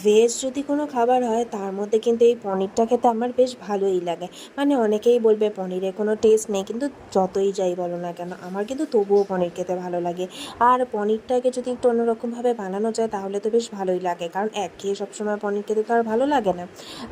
Veg যদি কোনো খাবার হয় তার মধ্যে কিন্তু এই পনিরটা খেতে আমার বেশ ভালোই লাগে। মানে অনেকেই বলবে পনিরে কোনো টেস্ট নেই, কিন্তু যতই যাই বলো না কেন আমার কিন্তু তবুও পনির খেতে ভালো লাগে। আর পনিরটাকে যদি একটু অন্যরকমভাবে বানানো যায় তাহলে তো বেশ ভালোই লাগে, কারণ একঘেয়ে সবসময় পনির খেতে তো আর ভালো লাগে না।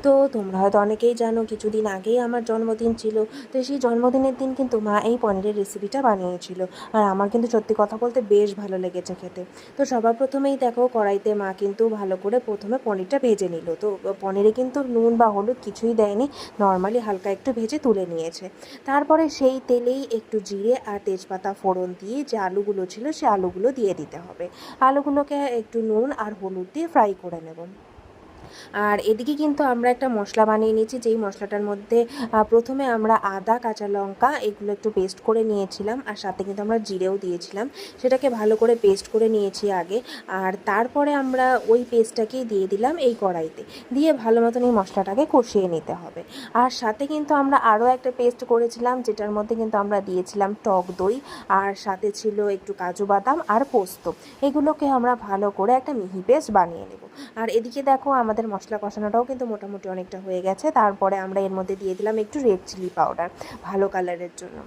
তো তোমরা হয়তো অনেকেই জানো কিছুদিন আগেই আমার জন্মদিন ছিল। তো সেই জন্মদিনের দিন কিন্তু মা এই পনিরের রেসিপিটা বানিয়েছিল। আর আমার কিন্তু সত্যি কথা বলতে বেশ ভালো লেগেছে খেতে। তো সবার প্রথমেই দেখো কড়াইতে মা কিন্তু ভালো করে প্রথমে পনিরটা ভেজে নিল। তো পনিরে কিন্তু নুন বা হলুদ কিছুই দেয়নি, নর্মালি হালকা একটু ভেজে তুলে নিয়েছে। তারপরে সেই তেলেই একটু জিরে আর তেজপাতা ফোড়ন দিয়ে যে আলুগুলো ছিল সে আলুগুলো দিয়ে দিতে হবে। আলুগুলোকে একটু নুন আর হলুদ দিয়ে ফ্রাই করে নেব। আর এদিকে কিন্তু আমরা একটা মশলা বানিয়ে নিয়েছি, যেই মশলাটার মধ্যে প্রথমে আমরা আদা কাঁচা লঙ্কা এগুলো একটু পেস্ট করে নিয়েছিলাম, আর সাথে কিন্তু আমরা জিরেও দিয়েছিলাম। সেটাকে ভালো করে পেস্ট করে নিয়েছি আগে। আর তারপরে আমরা ওই পেস্টটাকেই দিয়ে দিলাম এই কড়াইতে, দিয়ে ভালো মতন এই মশলাটাকে কষিয়ে নিতে হবে। আর সাথে কিন্তু আমরা আরও একটা পেস্ট করেছিলাম, যেটার মধ্যে কিন্তু আমরা দিয়েছিলাম টক দই, আর সাথে ছিল একটু কাজু বাদাম আর পোস্ত। এগুলোকে আমরা ভালো করে একটা মিহি পেস্ট বানিয়ে নেব। আর এদিকে দেখো আমাদের মশলা কষানোটাও কিন্তু মোটামুটি অনেকটা হয়ে গেছে। তারপরে আমরা এর মধ্যে দিয়ে দিলাম একটু রেড চিলি পাউডার ভালো কালারের জন্য,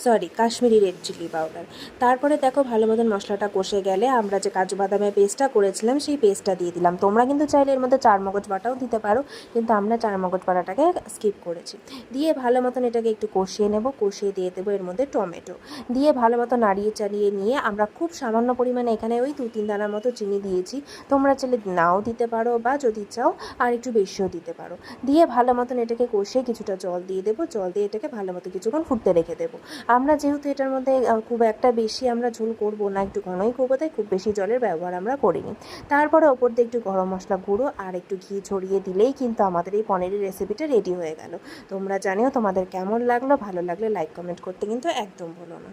sorry, Kashmiri red chilli powder. তারপরে দেখো ভালো মতন মশলাটা কষে গেলে আমরা যে কাজু বাদামের পেস্টটা করেছিলাম সেই পেস্টটা দিয়ে দিলাম। তোমরা কিন্তু চাইলে এর মধ্যে চারমগজ বাটাও দিতে পারো, কিন্তু আমরা চারমগজ বাটাটাকে স্কিপ করেছি। দিয়ে ভালো মতন এটাকে একটু কষিয়ে নেব, কষিয়ে দিয়ে দেবো এর মধ্যে টমেটো, দিয়ে ভালো মতো নাড়িয়ে চাড়িয়ে নিয়ে আমরা খুব সামান্য পরিমাণে এখানে ওই 2-3 দানার মতো চিনি দিয়েছি। তোমরা চাইলে নাও দিতে পারো, বা যদি চাও আর একটু বেশিও দিতে পারো। দিয়ে ভালো মতন এটাকে কষিয়ে কিছুটা জল দিয়ে দেবো, জল দিয়ে এটাকে ভালো মতো কিছুক্ষণ ফুটতে রেখে দেবো। আমরা যেহেতু এটার মধ্যে খুব একটা বেশি আমরা ঝোল করব না, একটু ঘনই করবো, তাই খুব বেশি জলের ব্যবহার আমরা করিনি। তারপরে ওপর দিয়ে একটু গরম মশলা গুঁড়ো আর একটু ঘি ছড়িয়ে দিলেই কিন্তু আমাদের এই পনিরের রেসিপিটা রেডি হয়ে গেল। তোমরা জানিও তোমাদের কেমন লাগলো, ভালো লাগলে লাইক কমেন্ট করতে কিন্তু একদম ভুলো না।